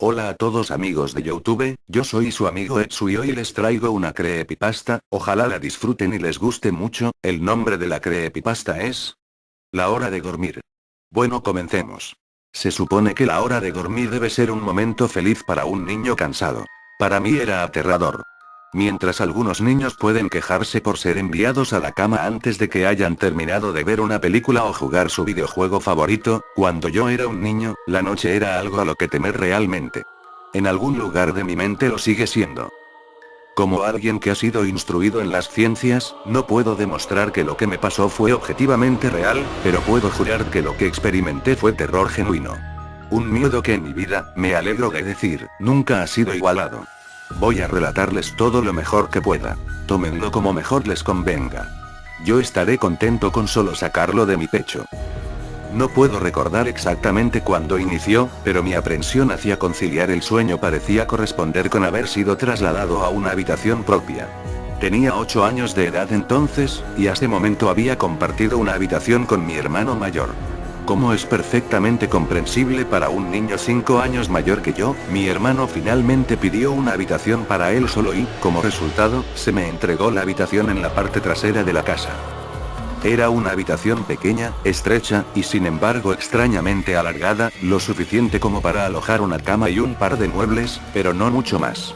Hola a todos amigos de YouTube, yo soy su amigo Etsu y hoy les traigo una creepypasta, ojalá la disfruten y les guste mucho. El nombre de la creepypasta es La hora de dormir. Bueno, comencemos. Se supone que la hora de dormir debe ser un momento feliz para un niño cansado. Para mí era aterrador. Mientras algunos niños pueden quejarse por ser enviados a la cama antes de que hayan terminado de ver una película o jugar su videojuego favorito, cuando yo era un niño, la noche era algo a lo que temer realmente. En algún lugar de mi mente lo sigue siendo. Como alguien que ha sido instruido en las ciencias, no puedo demostrar que lo que me pasó fue objetivamente real, pero puedo jurar que lo que experimenté fue terror genuino. Un miedo que en mi vida, me alegro de decir, nunca ha sido igualado. Voy a relatarles todo lo mejor que pueda. Tómenlo como mejor les convenga. Yo estaré contento con solo sacarlo de mi pecho. No puedo recordar exactamente cuándo inició, pero mi aprensión hacia conciliar el sueño parecía corresponder con haber sido trasladado a una habitación propia. Tenía 8 años de edad entonces, y a ese momento había compartido una habitación con mi hermano mayor. Como es perfectamente comprensible para un niño 5 años mayor que yo, mi hermano finalmente pidió una habitación para él solo y, como resultado, se me entregó la habitación en la parte trasera de la casa. Era una habitación pequeña, estrecha, y sin embargo extrañamente alargada, lo suficiente como para alojar una cama y un par de muebles, pero no mucho más.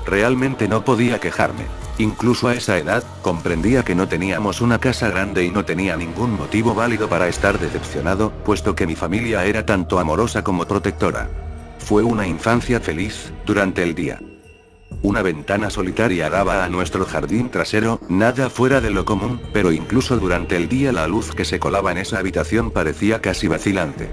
Realmente no podía quejarme. Incluso a esa edad, comprendía que no teníamos una casa grande y no tenía ningún motivo válido para estar decepcionado, puesto que mi familia era tanto amorosa como protectora. Fue una infancia feliz, durante el día. Una ventana solitaria daba a nuestro jardín trasero, nada fuera de lo común, pero incluso durante el día la luz que se colaba en esa habitación parecía casi vacilante.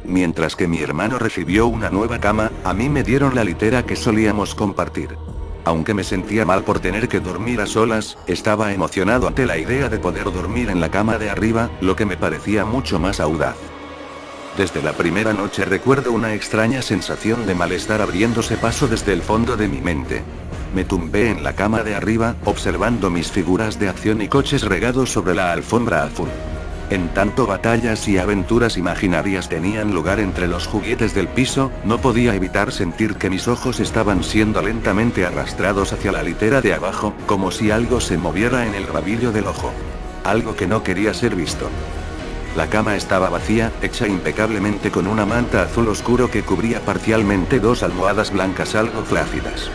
Mientras que mi hermano recibió una nueva cama, a mí me dieron la litera que solíamos compartir. Aunque me sentía mal por tener que dormir a solas, estaba emocionado ante la idea de poder dormir en la cama de arriba, lo que me parecía mucho más audaz. Desde la primera noche recuerdo una extraña sensación de malestar abriéndose paso desde el fondo de mi mente. Me tumbé en la cama de arriba, observando mis figuras de acción y coches regados sobre la alfombra azul. En tanto batallas y aventuras imaginarias tenían lugar entre los juguetes del piso, no podía evitar sentir que mis ojos estaban siendo lentamente arrastrados hacia la litera de abajo, como si algo se moviera en el rabillo del ojo. Algo que no quería ser visto. La cama estaba vacía, hecha impecablemente con una manta azul oscuro que cubría parcialmente 2 almohadas blancas algo flácidas.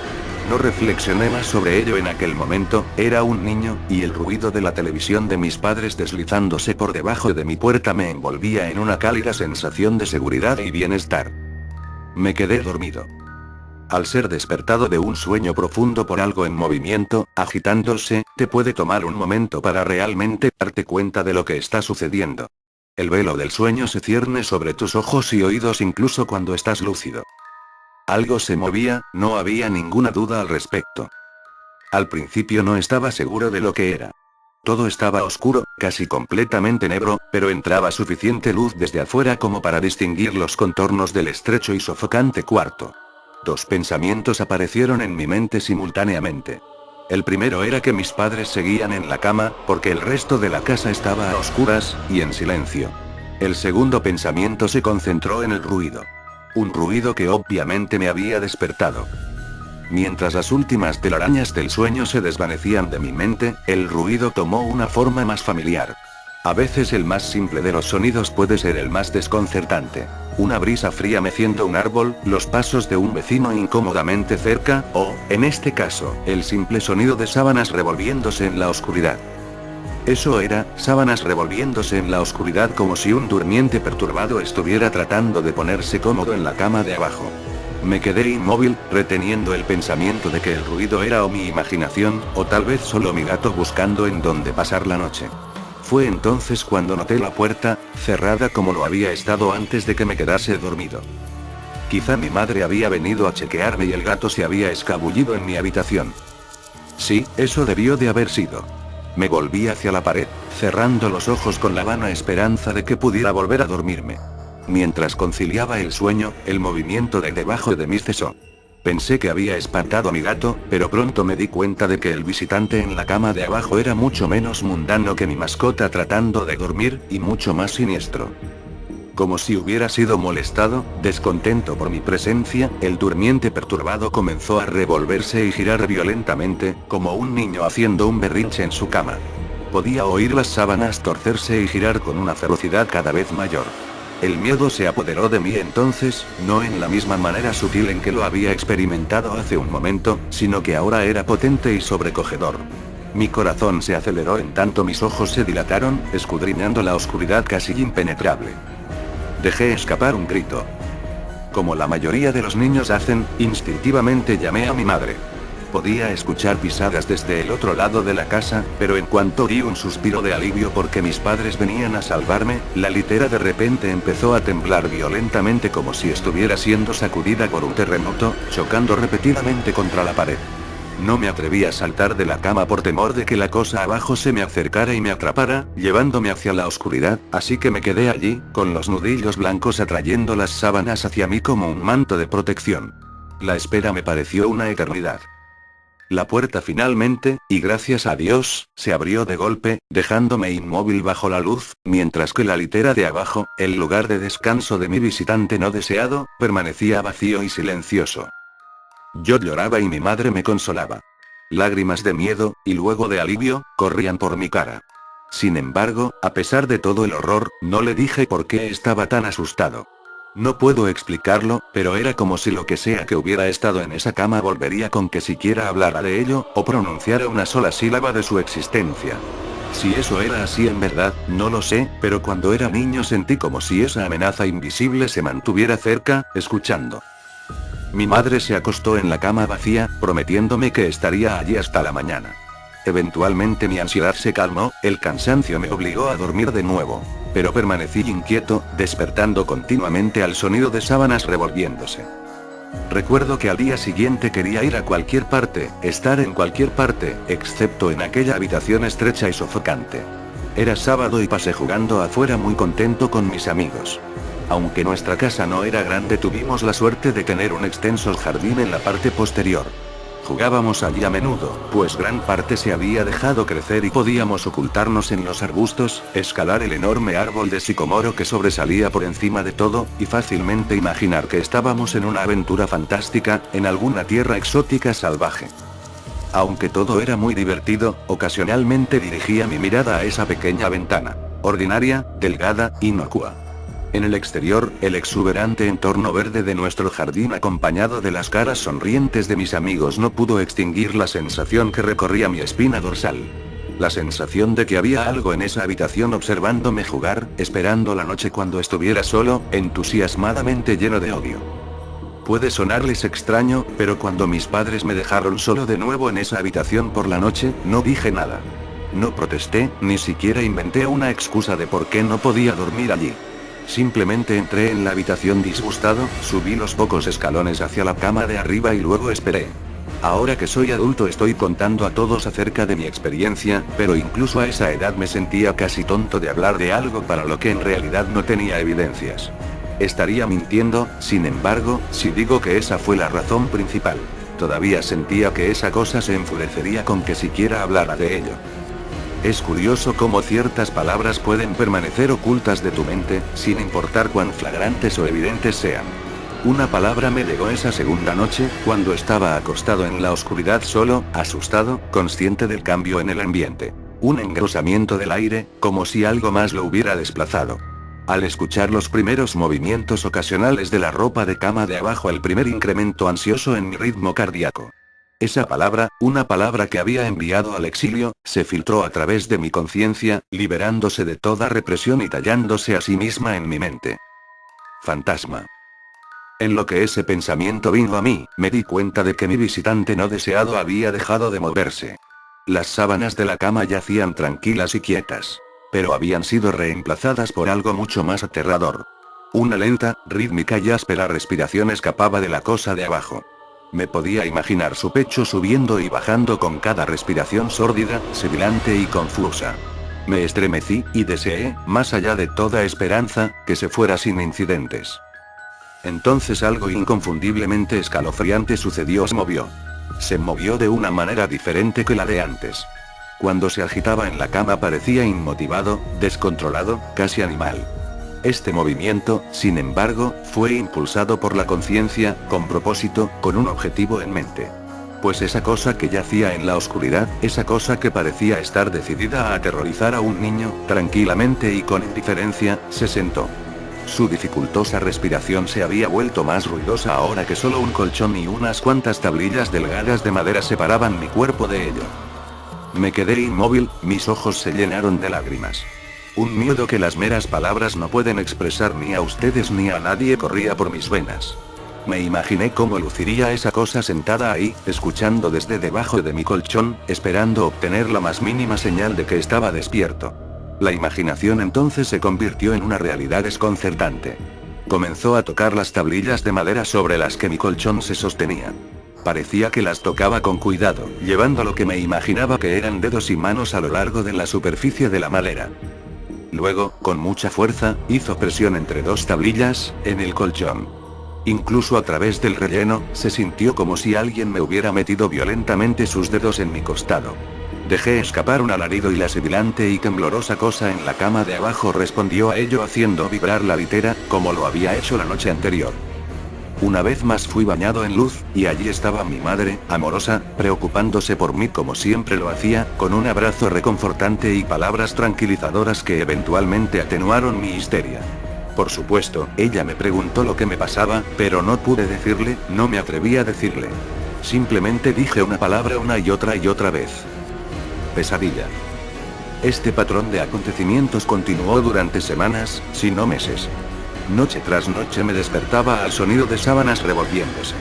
No reflexioné más sobre ello en aquel momento, era un niño, y el ruido de la televisión de mis padres deslizándose por debajo de mi puerta me envolvía en una cálida sensación de seguridad y bienestar. Me quedé dormido. Al ser despertado de un sueño profundo por algo en movimiento, agitándose, te puede tomar un momento para realmente darte cuenta de lo que está sucediendo. El velo del sueño se cierne sobre tus ojos y oídos incluso cuando estás lúcido. Algo se movía, no había ninguna duda al respecto. Al principio no estaba seguro de lo que era. Todo estaba oscuro, casi completamente negro, pero entraba suficiente luz desde afuera como para distinguir los contornos del estrecho y sofocante cuarto. 2 pensamientos aparecieron en mi mente simultáneamente. El primero era que mis padres seguían en la cama, porque el resto de la casa estaba a oscuras, y en silencio. El segundo pensamiento se concentró en el ruido. Un ruido que obviamente me había despertado. Mientras las últimas telarañas del sueño se desvanecían de mi mente, el ruido tomó una forma más familiar. A veces el más simple de los sonidos puede ser el más desconcertante. Una brisa fría meciendo un árbol, los pasos de un vecino incómodamente cerca, o, en este caso, el simple sonido de sábanas revolviéndose en la oscuridad. Eso era, sábanas revolviéndose en la oscuridad como si un durmiente perturbado estuviera tratando de ponerse cómodo en la cama de abajo. Me quedé inmóvil, reteniendo el pensamiento de que el ruido era o mi imaginación, o tal vez solo mi gato buscando en dónde pasar la noche. Fue entonces cuando noté la puerta, cerrada como lo había estado antes de que me quedase dormido. Quizá mi madre había venido a chequearme y el gato se había escabullido en mi habitación. Sí, eso debió de haber sido. Me volví hacia la pared, cerrando los ojos con la vana esperanza de que pudiera volver a dormirme. Mientras conciliaba el sueño, el movimiento de debajo de mí cesó. Pensé que había espantado a mi gato, pero pronto me di cuenta de que el visitante en la cama de abajo era mucho menos mundano que mi mascota tratando de dormir, y mucho más siniestro. Como si hubiera sido molestado, descontento por mi presencia, el durmiente perturbado comenzó a revolverse y girar violentamente, como un niño haciendo un berrinche en su cama. Podía oír las sábanas torcerse y girar con una ferocidad cada vez mayor. El miedo se apoderó de mí entonces, no en la misma manera sutil en que lo había experimentado hace un momento, sino que ahora era potente y sobrecogedor. Mi corazón se aceleró en tanto mis ojos se dilataron, escudriñando la oscuridad casi impenetrable. Dejé escapar un grito. Como la mayoría de los niños hacen, instintivamente llamé a mi madre. Podía escuchar pisadas desde el otro lado de la casa, pero en cuanto di un suspiro de alivio porque mis padres venían a salvarme, la litera de repente empezó a temblar violentamente como si estuviera siendo sacudida por un terremoto, chocando repetidamente contra la pared. No me atreví a saltar de la cama por temor de que la cosa abajo se me acercara y me atrapara, llevándome hacia la oscuridad, así que me quedé allí, con los nudillos blancos atrayendo las sábanas hacia mí como un manto de protección. La espera me pareció una eternidad. La puerta finalmente, y gracias a Dios, se abrió de golpe, dejándome inmóvil bajo la luz, mientras que la litera de abajo, el lugar de descanso de mi visitante no deseado, permanecía vacío y silencioso. Yo lloraba y mi madre me consolaba. Lágrimas de miedo, y luego de alivio, corrían por mi cara. Sin embargo, a pesar de todo el horror, no le dije por qué estaba tan asustado. No puedo explicarlo, pero era como si lo que sea que hubiera estado en esa cama volvería con que siquiera hablara de ello, o pronunciara una sola sílaba de su existencia. Si eso era así en verdad, no lo sé, pero cuando era niño sentí como si esa amenaza invisible se mantuviera cerca, escuchando. Mi madre se acostó en la cama vacía, prometiéndome que estaría allí hasta la mañana. Eventualmente mi ansiedad se calmó, el cansancio me obligó a dormir de nuevo. Pero permanecí inquieto, despertando continuamente al sonido de sábanas revolviéndose. Recuerdo que al día siguiente quería ir a cualquier parte, estar en cualquier parte, excepto en aquella habitación estrecha y sofocante. Era sábado y pasé jugando afuera muy contento con mis amigos. Aunque nuestra casa no era grande, tuvimos la suerte de tener un extenso jardín en la parte posterior. Jugábamos allí a menudo, pues gran parte se había dejado crecer y podíamos ocultarnos en los arbustos, escalar el enorme árbol de sicomoro que sobresalía por encima de todo, y fácilmente imaginar que estábamos en una aventura fantástica, en alguna tierra exótica salvaje. Aunque todo era muy divertido, ocasionalmente dirigía mi mirada a esa pequeña ventana. Ordinaria, delgada, inocua. En el exterior, el exuberante entorno verde de nuestro jardín acompañado de las caras sonrientes de mis amigos no pudo extinguir la sensación que recorría mi espina dorsal. La sensación de que había algo en esa habitación observándome jugar, esperando la noche cuando estuviera solo, entusiasmadamente lleno de odio. Puede sonarles extraño, pero cuando mis padres me dejaron solo de nuevo en esa habitación por la noche, no dije nada. No protesté, ni siquiera inventé una excusa de por qué no podía dormir allí. Simplemente entré en la habitación disgustado, subí los pocos escalones hacia la cama de arriba y luego esperé. Ahora que soy adulto estoy contando a todos acerca de mi experiencia, pero incluso a esa edad me sentía casi tonto de hablar de algo para lo que en realidad no tenía evidencias. Estaría mintiendo, sin embargo, si digo que esa fue la razón principal. Todavía sentía que esa cosa se enfurecería con que siquiera hablara de ello. Es curioso cómo ciertas palabras pueden permanecer ocultas de tu mente, sin importar cuán flagrantes o evidentes sean. Una palabra me llegó esa segunda noche, cuando estaba acostado en la oscuridad solo, asustado, consciente del cambio en el ambiente. Un engrosamiento del aire, como si algo más lo hubiera desplazado. Al escuchar los primeros movimientos ocasionales de la ropa de cama de abajo, el primer incremento ansioso en mi ritmo cardíaco. Esa palabra, una palabra que había enviado al exilio, se filtró a través de mi conciencia, liberándose de toda represión y tallándose a sí misma en mi mente. Fantasma. En lo que ese pensamiento vino a mí, me di cuenta de que mi visitante no deseado había dejado de moverse. Las sábanas de la cama yacían tranquilas y quietas. Pero habían sido reemplazadas por algo mucho más aterrador. Una lenta, rítmica y áspera respiración escapaba de la cosa de abajo. Me podía imaginar su pecho subiendo y bajando con cada respiración sórdida, sibilante y confusa. Me estremecí, y deseé, más allá de toda esperanza, que se fuera sin incidentes. Entonces algo inconfundiblemente escalofriante sucedió. Se movió de una manera diferente que la de antes. Cuando se agitaba en la cama parecía inmotivado, descontrolado, casi animal. Este movimiento, sin embargo, fue impulsado por la conciencia, con propósito, con un objetivo en mente. Pues esa cosa que yacía en la oscuridad, esa cosa que parecía estar decidida a aterrorizar a un niño, tranquilamente y con indiferencia, se sentó. Su dificultosa respiración se había vuelto más ruidosa ahora que solo un colchón y unas cuantas tablillas delgadas de madera separaban mi cuerpo de ello. Me quedé inmóvil, mis ojos se llenaron de lágrimas. Un miedo que las meras palabras no pueden expresar ni a ustedes ni a nadie corría por mis venas. Me imaginé cómo luciría esa cosa sentada ahí, escuchando desde debajo de mi colchón, esperando obtener la más mínima señal de que estaba despierto. La imaginación entonces se convirtió en una realidad desconcertante. Comenzó a tocar las tablillas de madera sobre las que mi colchón se sostenía. Parecía que las tocaba con cuidado, llevando lo que me imaginaba que eran dedos y manos a lo largo de la superficie de la madera. Luego, con mucha fuerza, hizo presión entre dos tablillas, en el colchón. Incluso a través del relleno, se sintió como si alguien me hubiera metido violentamente sus dedos en mi costado. Dejé escapar un alarido y la sibilante y temblorosa cosa en la cama de abajo respondió a ello haciendo vibrar la litera, como lo había hecho la noche anterior. Una vez más fui bañado en luz, y allí estaba mi madre, amorosa, preocupándose por mí como siempre lo hacía, con un abrazo reconfortante y palabras tranquilizadoras que eventualmente atenuaron mi histeria. Por supuesto, ella me preguntó lo que me pasaba, pero no pude decirle, no me atreví a decirle. Simplemente dije una palabra una y otra vez. Pesadilla. Este patrón de acontecimientos continuó durante semanas, si no meses. Noche tras noche me despertaba al sonido de sábanas revolviéndose.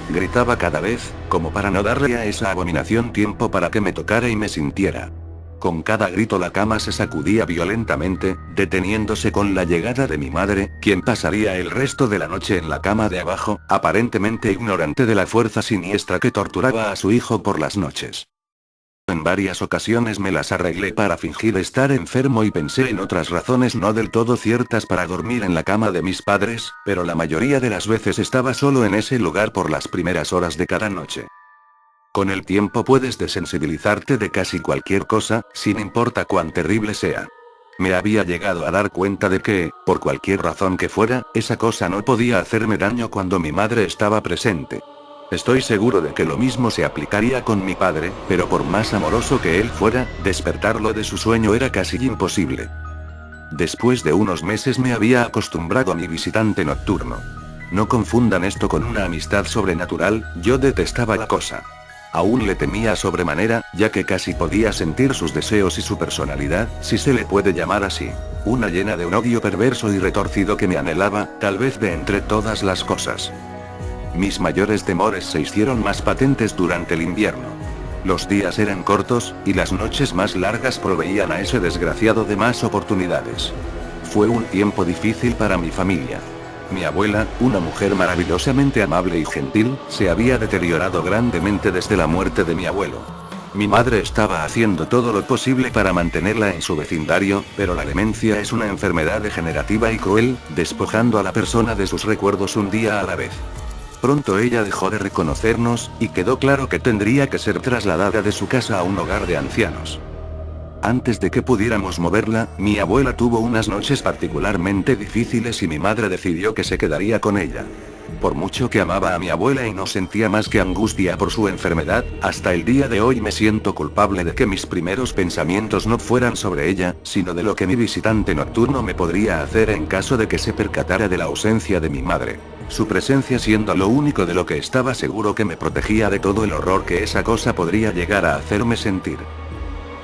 Gritaba cada vez, como para no darle a esa abominación tiempo para que me tocara y me sintiera. Con cada grito la cama se sacudía violentamente, deteniéndose con la llegada de mi madre, quien pasaría el resto de la noche en la cama de abajo, aparentemente ignorante de la fuerza siniestra que torturaba a su hijo por las noches. En varias ocasiones me las arreglé para fingir estar enfermo y pensé en otras razones no del todo ciertas para dormir en la cama de mis padres, pero la mayoría de las veces estaba solo en ese lugar por las primeras horas de cada noche. Con el tiempo puedes desensibilizarte de casi cualquier cosa, sin importar cuán terrible sea. Me había llegado a dar cuenta de que, por cualquier razón que fuera, esa cosa no podía hacerme daño cuando mi madre estaba presente. Estoy seguro de que lo mismo se aplicaría con mi padre, pero por más amoroso que él fuera, despertarlo de su sueño era casi imposible. Después de unos meses me había acostumbrado a mi visitante nocturno. No confundan esto con una amistad sobrenatural, yo detestaba la cosa. Aún le temía sobremanera, ya que casi podía sentir sus deseos y su personalidad, si se le puede llamar así. Una llena de un odio perverso y retorcido que me anhelaba, tal vez de entre todas las cosas. Mis mayores temores se hicieron más patentes durante el invierno. Los días eran cortos, y las noches más largas proveían a ese desgraciado de más oportunidades. Fue un tiempo difícil para mi familia. Mi abuela, una mujer maravillosamente amable y gentil, se había deteriorado grandemente desde la muerte de mi abuelo. Mi madre estaba haciendo todo lo posible para mantenerla en su vecindario, pero la demencia es una enfermedad degenerativa y cruel, despojando a la persona de sus recuerdos un día a la vez. Pronto ella dejó de reconocernos, y quedó claro que tendría que ser trasladada de su casa a un hogar de ancianos. Antes de que pudiéramos moverla, mi abuela tuvo unas noches particularmente difíciles y mi madre decidió que se quedaría con ella. Por mucho que amaba a mi abuela y no sentía más que angustia por su enfermedad, hasta el día de hoy me siento culpable de que mis primeros pensamientos no fueran sobre ella, sino de lo que mi visitante nocturno me podría hacer en caso de que se percatara de la ausencia de mi madre. Su presencia siendo lo único de lo que estaba seguro que me protegía de todo el horror que esa cosa podría llegar a hacerme sentir.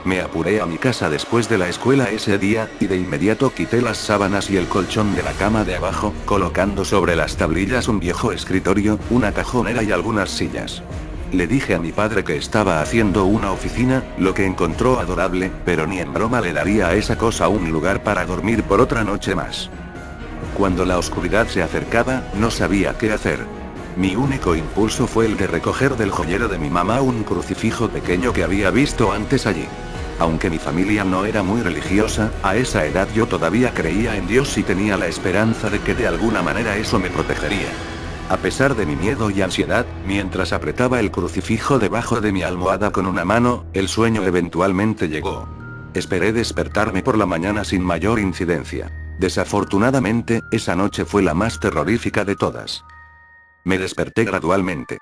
Me apuré a mi casa después de la escuela ese día, y de inmediato quité las sábanas y el colchón de la cama de abajo, colocando sobre las tablillas un viejo escritorio, una cajonera y algunas sillas. Le dije a mi padre que estaba haciendo una oficina, lo que encontró adorable, pero ni en broma le daría a esa cosa un lugar para dormir por otra noche más. Cuando la oscuridad se acercaba, no sabía qué hacer. Mi único impulso fue el de recoger del joyero de mi mamá un crucifijo pequeño que había visto antes allí. Aunque mi familia no era muy religiosa, a esa edad yo todavía creía en Dios y tenía la esperanza de que de alguna manera eso me protegería. A pesar de mi miedo y ansiedad, mientras apretaba el crucifijo debajo de mi almohada con una mano, el sueño eventualmente llegó. Esperé despertarme por la mañana sin mayor incidencia. Desafortunadamente, esa noche fue la más terrorífica de todas. Me desperté gradualmente.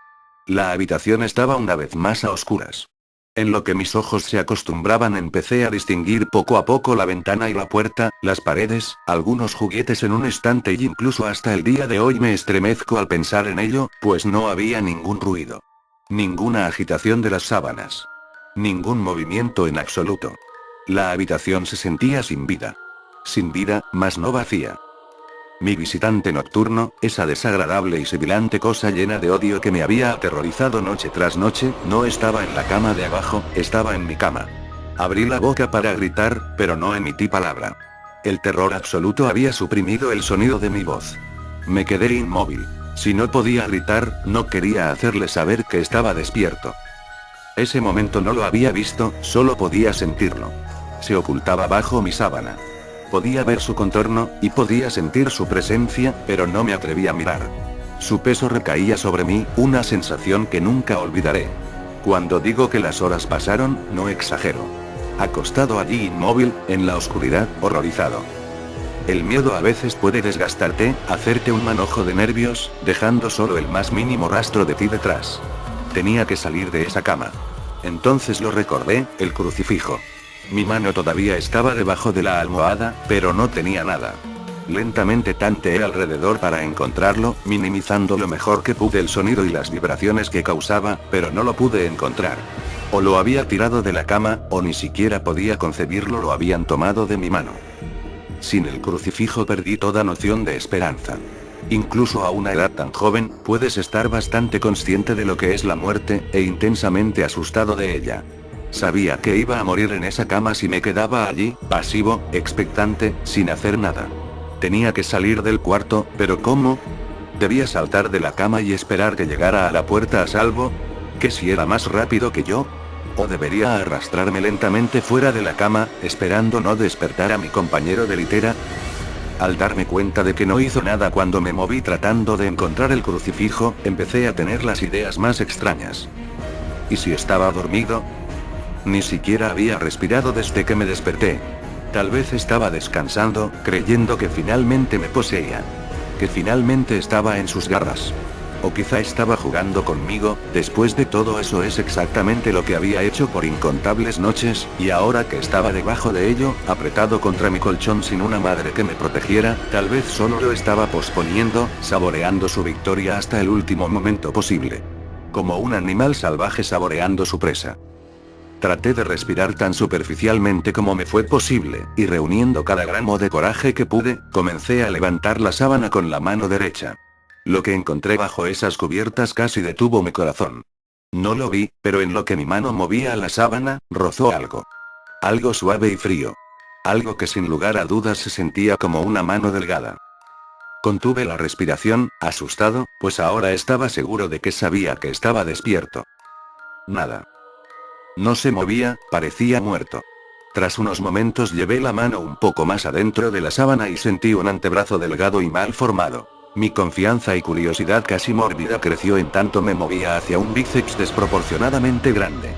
La habitación estaba una vez más a oscuras. En lo que mis ojos se acostumbraban empecé a distinguir poco a poco la ventana y la puerta, las paredes, algunos juguetes en un estante y incluso hasta el día de hoy me estremezco al pensar en ello, pues no había ningún ruido. Ninguna agitación de las sábanas. Ningún movimiento en absoluto. La habitación se sentía sin vida. Sin vida, mas no vacía. Mi visitante nocturno, esa desagradable y sibilante cosa llena de odio que me había aterrorizado noche tras noche, no estaba en la cama de abajo, estaba en mi cama. Abrí la boca para gritar, pero no emití palabra. El terror absoluto había suprimido el sonido de mi voz. Me quedé inmóvil. Si no podía gritar, no quería hacerle saber que estaba despierto. Ese momento no lo había visto, solo podía sentirlo. Se ocultaba bajo mi sábana. Podía ver su contorno, y podía sentir su presencia, pero no me atreví a mirar. Su peso recaía sobre mí, una sensación que nunca olvidaré. Cuando digo que las horas pasaron, no exagero. Acostado allí inmóvil, en la oscuridad, horrorizado. El miedo a veces puede desgastarte, hacerte un manojo de nervios, dejando solo el más mínimo rastro de ti detrás. Tenía que salir de esa cama. Entonces lo recordé, el crucifijo. Mi mano todavía estaba debajo de la almohada, pero no tenía nada. Lentamente tanteé alrededor para encontrarlo, minimizando lo mejor que pude el sonido y las vibraciones que causaba, pero no lo pude encontrar. O lo había tirado de la cama, o ni siquiera podía concebirlo, lo habían tomado de mi mano. Sin el crucifijo perdí toda noción de esperanza. Incluso a una edad tan joven, puedes estar bastante consciente de lo que es la muerte, e intensamente asustado de ella. Sabía que iba a morir en esa cama si me quedaba allí, pasivo, expectante, sin hacer nada. Tenía que salir del cuarto, pero ¿cómo? ¿Debía saltar de la cama y esperar que llegara a la puerta a salvo? ¿Que si era más rápido que yo? ¿O debería arrastrarme lentamente fuera de la cama, esperando no despertar a mi compañero de litera? Al darme cuenta de que no hizo nada cuando me moví tratando de encontrar el crucifijo, empecé a tener las ideas más extrañas. ¿Y si estaba dormido? Ni siquiera había respirado desde que me desperté. Tal vez estaba descansando, creyendo que finalmente me poseía. Que finalmente estaba en sus garras. O quizá estaba jugando conmigo. Después de todo eso es exactamente lo que había hecho por incontables noches, y ahora que estaba debajo de ello, apretado contra mi colchón sin una madre que me protegiera, tal vez solo lo estaba posponiendo, saboreando su victoria hasta el último momento posible. Como un animal salvaje saboreando su presa. Traté de respirar tan superficialmente como me fue posible, y reuniendo cada gramo de coraje que pude, comencé a levantar la sábana con la mano derecha. Lo que encontré bajo esas cubiertas casi detuvo mi corazón. No lo vi, pero en lo que mi mano movía la sábana, rozó algo. Algo suave y frío. Algo que sin lugar a dudas se sentía como una mano delgada. Contuve la respiración, asustado, pues ahora estaba seguro de que sabía que estaba despierto. Nada. No se movía, parecía muerto. Tras unos momentos llevé la mano un poco más adentro de la sábana y sentí un antebrazo delgado y mal formado. Mi confianza y curiosidad casi mórbida creció en tanto me movía hacia un bíceps desproporcionadamente grande.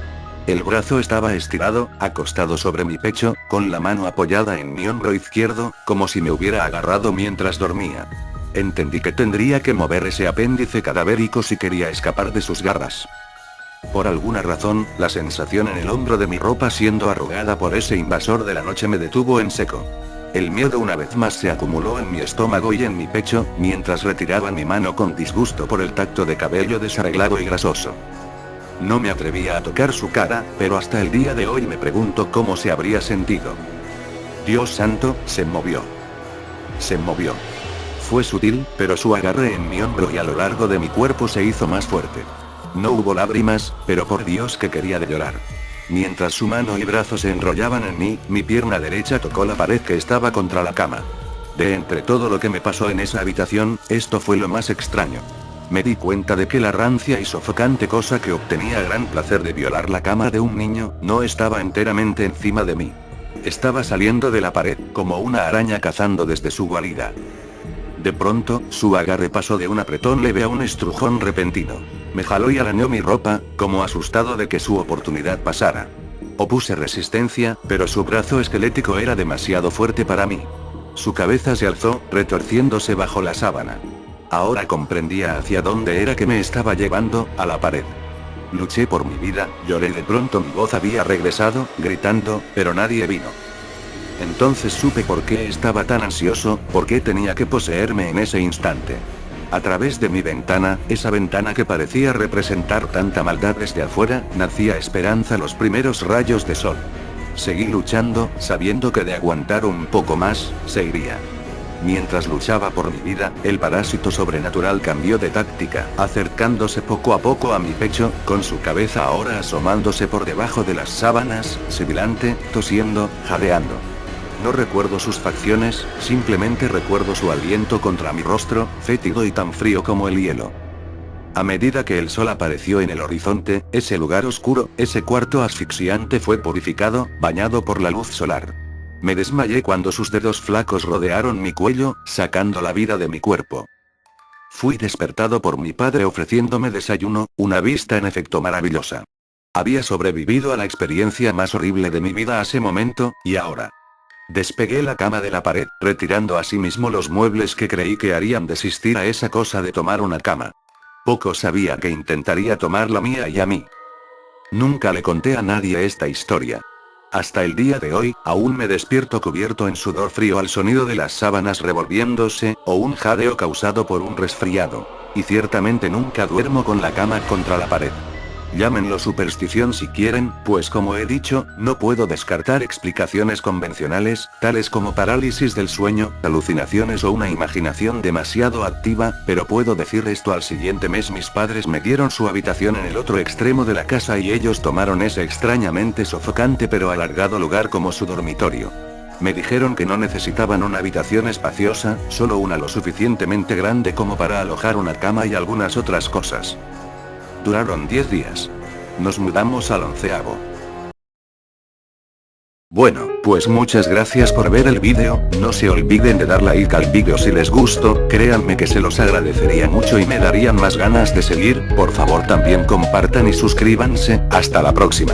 El brazo estaba estirado, acostado sobre mi pecho, con la mano apoyada en mi hombro izquierdo, como si me hubiera agarrado mientras dormía. Entendí que tendría que mover ese apéndice cadavérico si quería escapar de sus garras. Por alguna razón, la sensación en el hombro de mi ropa siendo arrugada por ese invasor de la noche me detuvo en seco. El miedo una vez más se acumuló en mi estómago y en mi pecho, mientras retiraba mi mano con disgusto por el tacto de cabello desarreglado y grasoso. No me atrevía a tocar su cara, pero hasta el día de hoy me pregunto cómo se habría sentido. Dios santo, se movió. Se movió. Fue sutil, pero su agarre en mi hombro y a lo largo de mi cuerpo se hizo más fuerte. No hubo lágrimas, pero por Dios que quería de llorar. Mientras su mano y brazo se enrollaban en mí, mi pierna derecha tocó la pared que estaba contra la cama. De entre todo lo que me pasó en esa habitación, esto fue lo más extraño. Me di cuenta de que la rancia y sofocante cosa que obtenía gran placer de violar la cama de un niño, no estaba enteramente encima de mí. Estaba saliendo de la pared, como una araña cazando desde su guarida. De pronto, su agarre pasó de un apretón leve a un estrujón repentino. Me jaló y arañó mi ropa, como asustado de que su oportunidad pasara. Opuse resistencia, pero su brazo esquelético era demasiado fuerte para mí. Su cabeza se alzó, retorciéndose bajo la sábana. Ahora comprendía hacia dónde era que me estaba llevando, a la pared. Luché por mi vida, lloré, de pronto mi voz había regresado, gritando, pero nadie vino. Entonces supe por qué estaba tan ansioso, por qué tenía que poseerme en ese instante. A través de mi ventana, esa ventana que parecía representar tanta maldad desde afuera, nacía esperanza, los primeros rayos de sol. Seguí luchando, sabiendo que de aguantar un poco más, se iría. Mientras luchaba por mi vida, el parásito sobrenatural cambió de táctica, acercándose poco a poco a mi pecho, con su cabeza ahora asomándose por debajo de las sábanas, sibilante, tosiendo, jadeando. No recuerdo sus facciones, simplemente recuerdo su aliento contra mi rostro, fétido y tan frío como el hielo. A medida que el sol apareció en el horizonte, ese lugar oscuro, ese cuarto asfixiante fue purificado, bañado por la luz solar. Me desmayé cuando sus dedos flacos rodearon mi cuello, sacando la vida de mi cuerpo. Fui despertado por mi padre ofreciéndome desayuno, una vista en efecto maravillosa. Había sobrevivido a la experiencia más horrible de mi vida a ese momento, y ahora. Despegué la cama de la pared, retirando asimismo los muebles que creí que harían desistir a esa cosa de tomar una cama. Poco sabía que intentaría tomar la mía y a mí. Nunca le conté a nadie esta historia. Hasta el día de hoy, aún me despierto cubierto en sudor frío al sonido de las sábanas revolviéndose, o un jadeo causado por un resfriado. Y ciertamente nunca duermo con la cama contra la pared. Llámenlo superstición si quieren, pues como he dicho, no puedo descartar explicaciones convencionales, tales como parálisis del sueño, alucinaciones o una imaginación demasiado activa, pero puedo decir esto: al siguiente mes mis padres me dieron su habitación en el otro extremo de la casa y ellos tomaron ese extrañamente sofocante pero alargado lugar como su dormitorio. Me dijeron que no necesitaban una habitación espaciosa, solo una lo suficientemente grande como para alojar una cama y algunas otras cosas. Duraron 10 días. Nos mudamos al 11º. Bueno, pues muchas gracias por ver el vídeo, no se olviden de dar like al vídeo si les gustó, créanme que se los agradecería mucho y me darían más ganas de seguir, por favor también compartan y suscríbanse, hasta la próxima.